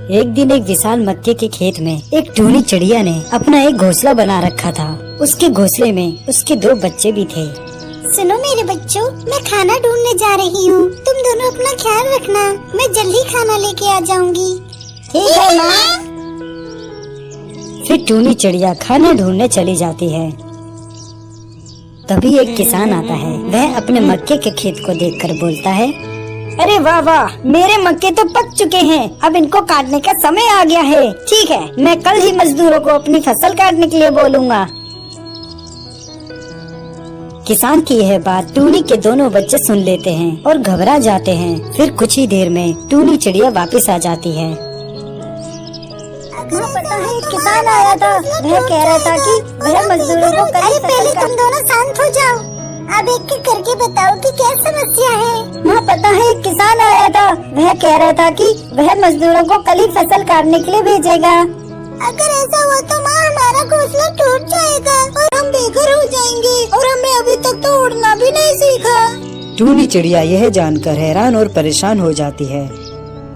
एक दिन एक विशाल मक्के के खेत में एक टूनी चिड़िया ने अपना एक घोंसला बना रखा था। उसके घोंसले में उसके 2 बच्चे भी थे। सुनो मेरे बच्चों, मैं खाना ढूंढने जा रही हूँ। तुम दोनों अपना ख्याल रखना, मैं जल्दी खाना लेके आ जाऊंगी। ठीक है माँ। फिर टूनी चिड़िया खाना ढूंढने चली जाती है। तभी एक किसान आता है। वह अपने मक्के के खेत को देखकर बोलता है, अरे वाह वाह, मेरे मक्के तो पक चुके हैं, अब इनको काटने का समय आ गया है। ठीक है, मैं कल ही मजदूरों को अपनी फसल काटने के लिए बोलूँगा। किसान की यह बात टूनी के दोनों बच्चे सुन लेते हैं और घबरा जाते हैं। फिर कुछ ही देर में टूनी चिड़िया वापस आ जाती है। माँ, पता है किसान आया था। वह कह रहा था कि वह मजदूरों को अरे पहले तुम दोनों शांत हो जाओ। अब एक एक करके बताओ कि क्या समस्या है। माँ, पता है किसान आया था। वह कह रहा था कि वह मजदूरों को कल ही फसल काटने के लिए भेजेगा। अगर ऐसा हुआ तो माँ, हमारा घोंसला टूट जाएगा और हम बेघर हो जाएंगे और हमने अभी तक तो उड़ना भी नहीं सीखा। टूनी चिड़िया यह जानकर हैरान और परेशान हो जाती है।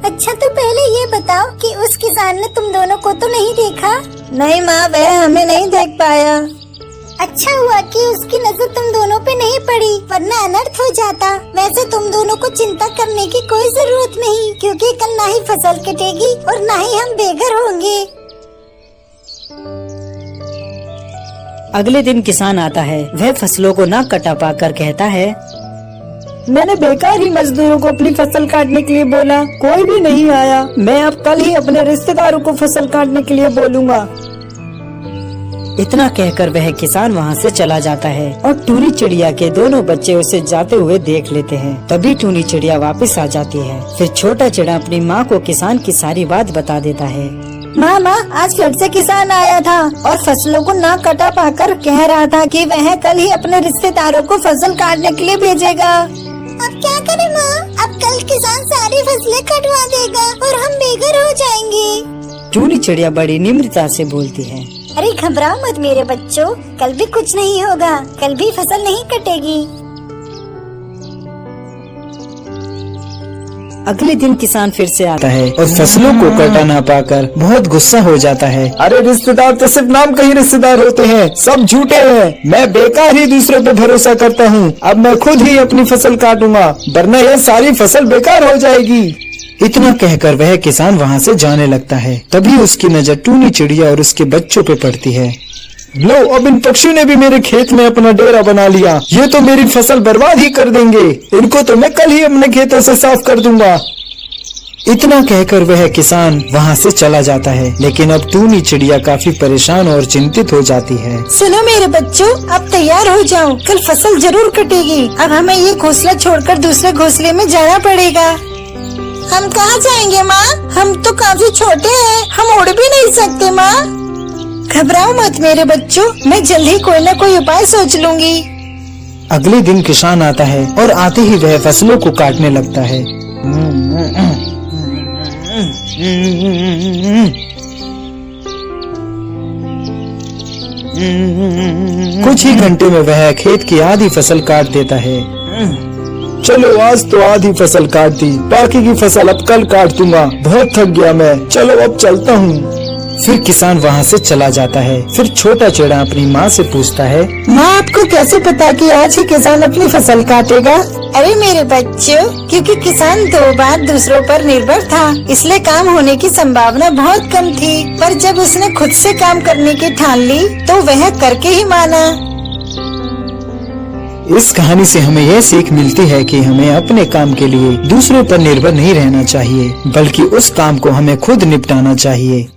अच्छा, तो पहले ये बताओ कि उस किसान ने तुम दोनों को तो नहीं देखा? नहीं माँ, वह हमें नहीं देख पाया। अच्छा हुआ कि उसकी नजर तुम दोनों पे नहीं पड़ी, वरना अनर्थ हो जाता। वैसे तुम दोनों को चिंता करने की कोई जरूरत नहीं, क्योंकि कल ना ही फसल कटेगी और ना ही हम बेघर होंगे। अगले दिन किसान आता है। वह फसलों को ना कटा पाकर कहता है, मैंने बेकार ही मजदूरों को अपनी फसल काटने के लिए बोला, कोई भी नहीं आया। मैं अब कल ही अपने रिश्तेदारों को फसल काटने के लिए बोलूँगा। इतना कहकर वह किसान वहाँ से चला जाता है और टूनी चिड़िया के दोनों बच्चे उसे जाते हुए देख लेते हैं। तभी टूनी चिड़िया वापस आ जाती है। फिर छोटा चिड़ा अपनी माँ को किसान की सारी बात बता देता है। माँ, आज फिर से किसान आया था और फसलों को ना कटा पाकर कह रहा था कि वह कल ही अपने रिश्तेदारों को फसल काटने के लिए भेजेगा। अब क्या करें माँ? अब कल किसान सारी फसलें कटवा देगा और हम बेघर हो जाएंगे। टूनी चिड़िया बड़ी निम्रता से बोलती है, अरे घबराओ मत मेरे बच्चों, कल भी कुछ नहीं होगा, कल भी फसल नहीं कटेगी। अगले दिन किसान फिर से आता है और फसलों को कटा ना पाकर बहुत गुस्सा हो जाता है। अरे रिश्तेदार तो सिर्फ नाम के ही रिश्तेदार होते हैं, सब झूठे हैं। मैं बेकार ही दूसरों पे भरोसा करता हूँ। अब मैं खुद ही अपनी फसल काटूंगा, वरना यह सारी फसल बेकार हो जाएगी। इतना कहकर वह किसान वहाँ से जाने लगता है। तभी उसकी नजर टूनी चिड़िया और उसके बच्चों पे पड़ती है। लो, अब इन पक्षियों ने भी मेरे खेत में अपना डेरा बना लिया। ये तो मेरी फसल बर्बाद ही कर देंगे। इनको तो मैं कल ही अपने खेतों से साफ कर दूंगा। इतना कहकर वह किसान वहाँ से चला जाता है। लेकिन अब टूनी चिड़िया काफी परेशान और चिंतित हो जाती है। सुनो मेरे बच्चों, अब तैयार हो जाओ, कल फसल जरूर कटेगी। अब हमें ये घोंसला छोड़कर दूसरे घोंसले में जाना पड़ेगा। हम कहाँ जाएंगे माँ? हम तो काफी छोटे हैं, हम उड़ भी नहीं सकते माँ। घबराओ मत मेरे बच्चों, मैं जल्दी कोई न कोई उपाय सोच लूंगी। अगले दिन किसान आता है और आते ही वह फसलों को काटने लगता है। कुछ ही घंटे में वह खेत की आधी फसल काट देता है। चलो, आज तो आधी फसल काट दी, बाकी की फसल अब कल काट दूंगा। बहुत थक गया मैं, चलो अब चलता हूँ। फिर किसान वहाँ से चला जाता है। फिर छोटा चिड़ा अपनी माँ से पूछता है, माँ, आपको कैसे पता कि आज ही किसान अपनी फसल काटेगा? अरे मेरे बच्चों, क्योंकि किसान 2 बार दूसरों पर निर्भर था, इसलिए काम होने की संभावना बहुत कम थी। पर जब उसने खुद से काम करने की ठान ली तो वह करके ही माना। इस कहानी से हमें यह सीख मिलती है कि हमें अपने काम के लिए दूसरों पर निर्भर नहीं रहना चाहिए, बल्कि उस काम को हमें खुद निपटाना चाहिए।